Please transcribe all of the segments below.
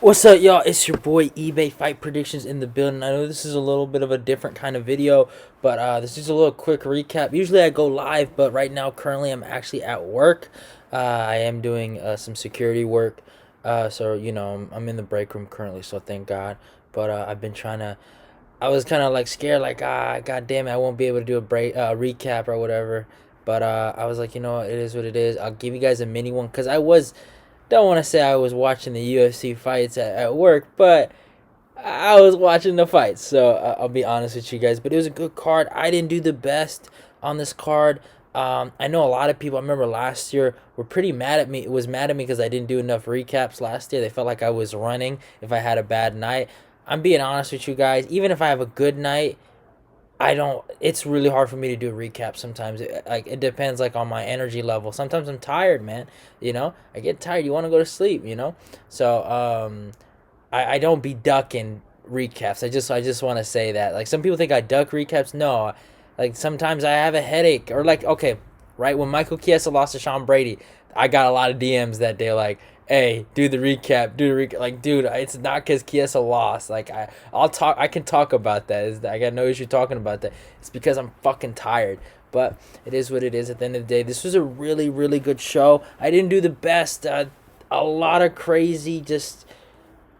What's up, y'all? It's your boy eBay Fight Predictions in the building. I know this is a little bit of a different kind of video, but this is a little quick recap. Usually I go live, but right now, currently, I'm actually at work. I am doing some security work, so I'm in the break room currently. So thank God. But I've been trying to. I was kind of like scared, like God damn it, I won't be able to do a recap or whatever. But I was like, it is what it is. I'll give you guys a mini one because I was don't want to say I was watching the UFC fights at work, but I was watching the fights. So I'll be honest with you guys. But it was a good card. I didn't do the best on this card. I know a lot of people. I remember last year were pretty mad at me. Was mad at me because I didn't do enough recaps last year. They felt like I was running if I had a bad night. I'm being honest with you guys. Even if I have a good night, I don't. It's really hard for me to do a recap sometimes. It depends like on my energy level. Sometimes I'm tired, man. I get tired. You want to go to sleep. So I don't be ducking recaps. I just want to say that. Like some people think I duck recaps. No, like sometimes I have a headache or like okay, right when Michael Chiesa lost to Sean Brady, I got a lot of DMs that day like, hey, do the recap, do the recap. Like, dude, it's not because Chiesa lost. Like, I'll talk. I can talk about that. I got no issue talking about that. It's because I'm fucking tired. But it is what it is. At the end of the day, this was a really, really good show. I didn't do the best. A lot of crazy, just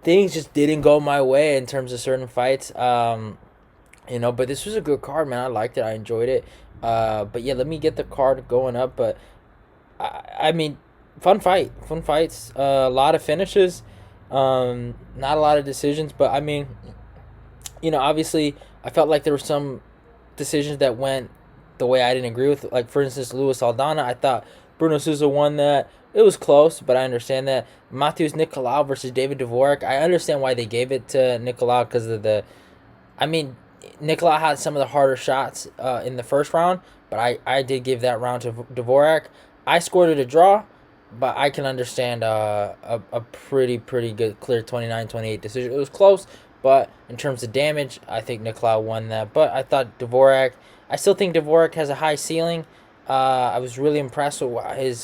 things just didn't go my way in terms of certain fights. But this was a good card, man. I liked it. I enjoyed it. But yeah, let me get the card going up. But I mean, fun fights, a lot of finishes, not a lot of decisions. But I mean, obviously, I felt like there were some decisions that went the way I didn't agree with. Like for instance, Luis Aldana, I thought Bruno Souza won that. It was close, but I understand that. Matthews Calall versus David Dvorak. I understand why they gave it to Calall because of the. I mean, Calall had some of the harder shots in the first round, but I did give that round to Dvorak. I scored it a draw, but I can understand a pretty good clear 29-28 decision. It was close, but in terms of damage, I think Calall won that. But I thought Dvorak. I still think Dvorak has a high ceiling. I was really impressed with his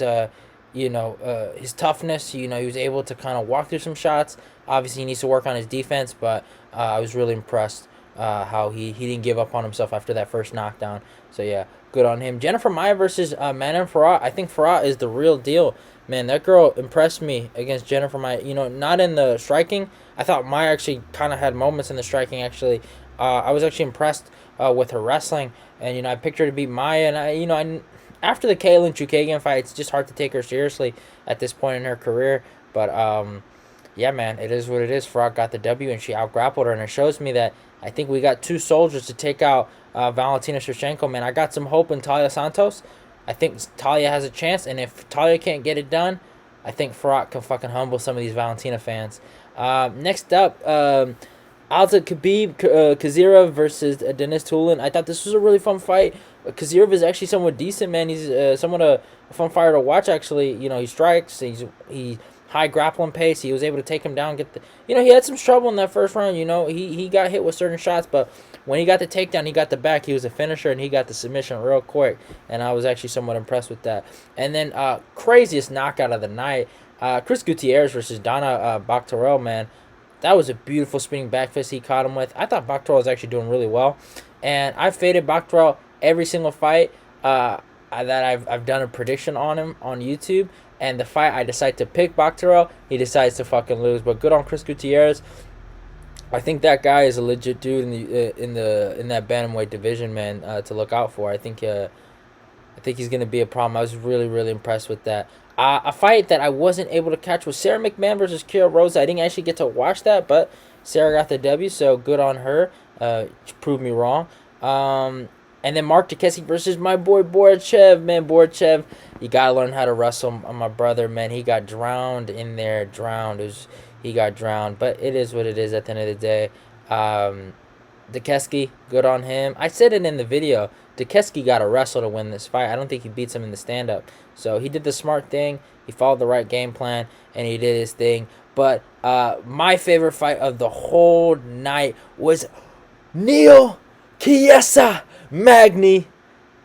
toughness. He was able to kind of walk through some shots. Obviously, he needs to work on his defense, but I was really impressed how he didn't give up on himself after that first knockdown. So yeah, good on him. Jennifer Maia versus Manon Farah. I think Farah is the real deal. Man, that girl impressed me against Jennifer Maia. Not in the striking. I thought Maia actually kind of had moments in the striking. Actually, I was actually impressed with her wrestling, and I picked her to beat Maia. And after the Kaylin Chukagian fight, it's just hard to take her seriously at this point in her career. But yeah, man, it is what it is. Farah got the W, and she out-grappled her, and it shows me that I think we got two soldiers to take out Valentina Shevchenko, man. I got some hope in Talia Santos. I think Talia has a chance, and if Talia can't get it done, I think Farah can fucking humble some of these Valentina fans. Next up, Alta Khabib Kazirov versus Denis Tulin. I thought this was a really fun fight. Kazirov is actually somewhat decent, man. He's somewhat a fun fighter to watch, actually. He strikes. He high grappling pace. He was able to take him down. He had some trouble in that first round. He got hit with certain shots, but when he got the takedown, he got the back. He was a finisher, and he got the submission real quick. And I was actually somewhat impressed with that. And then craziest knockout of the night, Chris Gutierrez versus Dana Bakhtarel, man. That was a beautiful spinning back fist he caught him with. I thought Bakhtarel was actually doing really well, and I faded Bakhtarel every single fight that I've done a prediction on him on YouTube. And the fight I decide to pick Bakhtarel, he decides to fucking lose. But good on Chris Gutierrez. I think that guy is a legit dude in that bantamweight division, man, to look out for. I think he's gonna be a problem. I was really really impressed with that. A fight that I wasn't able to catch was Sarah McMahon versus Kira Rose. I didn't actually get to watch that, but Sarah got the W, so good on her. She proved me wrong. And then Mark Dukesky versus my boy Borachev. Man, Borachev, you got to learn how to wrestle. My brother, man, he got drowned in there. He got drowned. But it is what it is at the end of the day. Dukesky, good on him. I said it in the video. Dukesky got to wrestle to win this fight. I don't think he beats him in the stand-up. So he did the smart thing. He followed the right game plan, and he did his thing. But my favorite fight of the whole night was Neil Chiesa Magny,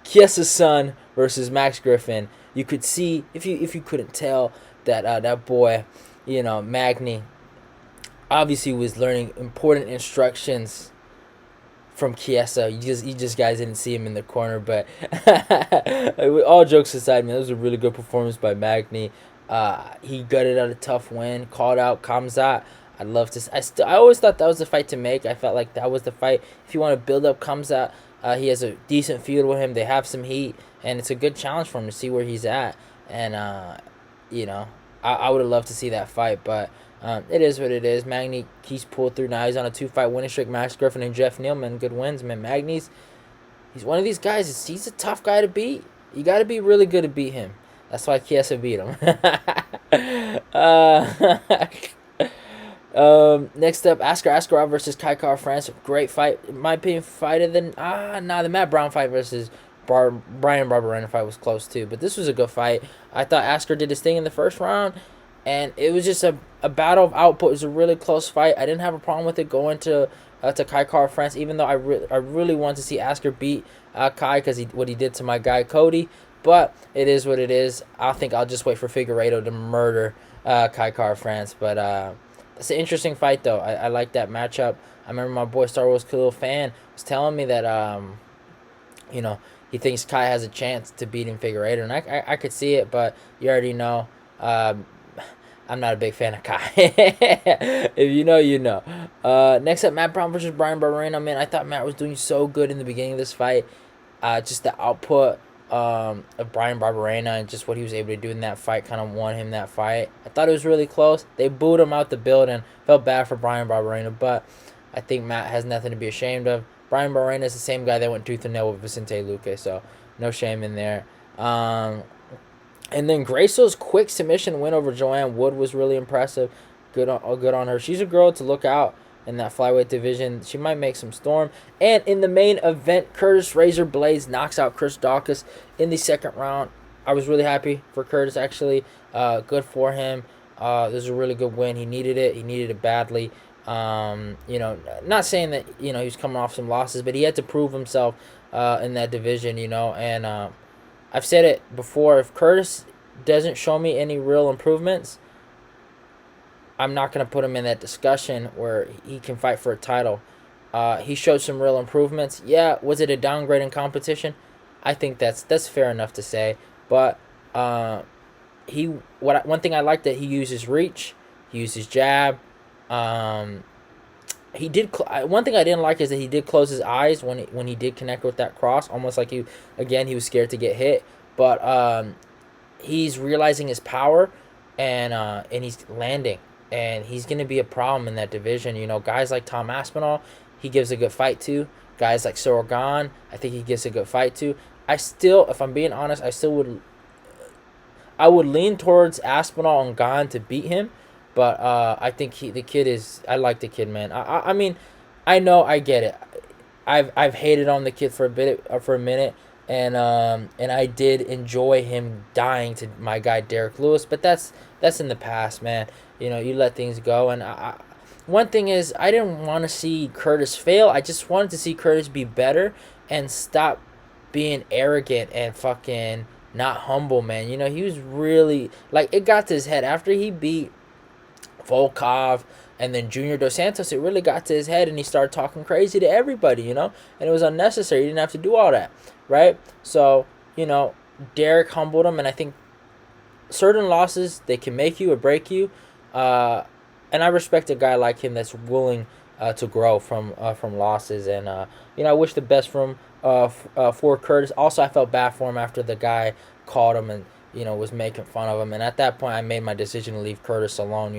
Chiesa's son, versus Max Griffin. You could see, if you couldn't tell, that that boy, Magny, obviously was learning important instructions from Chiesa. You just guys didn't see him in the corner, but all jokes aside, man, that was a really good performance by Magny. He gutted out a tough win, called out Kamzat. I'd love to. I always thought that was the fight to make. I felt like that was the fight. If you want to build up Kamzat, he has a decent feud with him. They have some heat, and it's a good challenge for him to see where he's at. And you know, I would have loved to see that fight, but it is what it is. Magny, he's pulled through now. He's on a 2-fight winning streak. Max Griffin and Jeff Nealman, good wins, man. Magny's, he's one of these guys. He's a tough guy to beat. You got to be really good to beat him. That's why Chiesa beat him. Next up, Askarov versus Kykar France. Great fight. In my opinion, fight of the... the Matt Brown fight versus Brian Barberena fight was close too. But this was a good fight. I thought Askar did his thing in the first round. And it was just a battle of output. It was a really close fight. I didn't have a problem with it going to Kykar France, even though I really want to see Askar beat Kai because what he did to my guy Cody. But it is what it is. I think I'll just wait for Figueiredo to murder Kykar France. But it's an interesting fight, though. I like that matchup. I remember my boy Star Wars Khalil fan was telling me that he thinks Kai has a chance to beat him Figueiredo, and I could see it, but you already know. I'm not a big fan of Kai. If you know, you know. Next up, Matt Brown versus Brian Barberena. Man, I thought Matt was doing so good in the beginning of this fight. Just the output of Brian Barberena and just what he was able to do in that fight kind of won him that fight. I thought it was really close. They booed him out the building. Felt bad for Brian Barberena, but I think Matt has nothing to be ashamed of. Brian Barberena is the same guy that went tooth and nail with Vicente Luque, so no shame in there. And then Gracio's quick submission win over Joanne Wood was really impressive. Good on her. She's a girl to look out in that flyweight division. She might make some storm. And in the main event, Curtis Razor Blaydes knocks out Chris Daukaus in the second round. I was really happy for Curtis, actually. Good for him. This was a really good win. He needed it. He needed it badly. Not saying that, he was coming off some losses, but he had to prove himself in that division, and I've said it before, if Curtis doesn't show me any real improvements, I'm not going to put him in that discussion where he can fight for a title. He showed some real improvements. Yeah, was it a downgrade in competition? I think that's fair enough to say. But one thing I like that he uses reach, he uses jab. He did. One thing I didn't like is that he did close his eyes when he did connect with that cross, almost like he was scared to get hit. But he's realizing his power, and he's landing, and he's gonna be a problem in that division. Guys like Tom Aspinall, he gives a good fight to. Guys like Cyril Gane, I think he gives a good fight to. If I'm being honest, I would lean towards Aspinall and Gane to beat him. But I think the kid is... I like the kid, man. I mean, I know, I get it. I've hated on the kid for a minute, and I did enjoy him dying to my guy Derek Lewis. But that's in the past, man. You let things go. And one thing is, I didn't want to see Curtis fail. I just wanted to see Curtis be better and stop being arrogant and fucking not humble, man. He was really... it got to his head after he beat Volkov and then Junior Dos Santos. It really got to his head, and he started talking crazy to everybody, and it was unnecessary. He didn't have to do all that, right? So, Derek humbled him, and I think certain losses, they can make you or break you, and I respect a guy like him that's willing to grow from losses, and I wish the best for Curtis. Also, I felt bad for him after the guy called him and was making fun of him. And at that point, I made my decision to leave Curtis alone,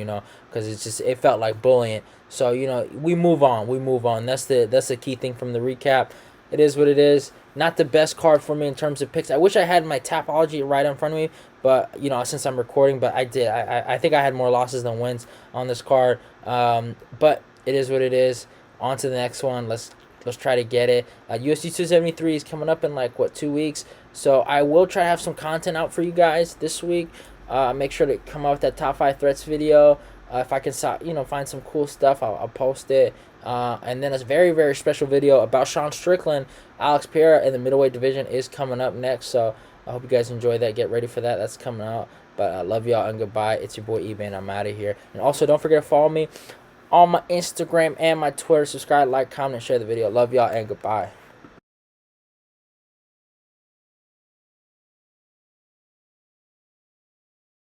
because it felt like bullying. So, we move on. That's the key thing from the recap. It is what it is. Not the best card for me in terms of picks. I wish I had my Tapology right in front of me, but, since I'm recording, but I did. I think I had more losses than wins on this card. But it is what it is. On to the next one. Let's try to get it. UFC 273 is coming up in 2 weeks. So I will try to have some content out for you guys this week. Make sure to come out with that top 5 threats video. If I can find some cool stuff, I'll post it. And then a very, very special video about Sean Strickland, Alex Pereira in the middleweight division is coming up next. So I hope you guys enjoy that. Get ready for that. That's coming out. But I love y'all and goodbye. It's your boy eBay, and I'm out of here. And also, don't forget to follow me on my Instagram and my Twitter. Subscribe, like, comment, and share the video. Love y'all, and goodbye.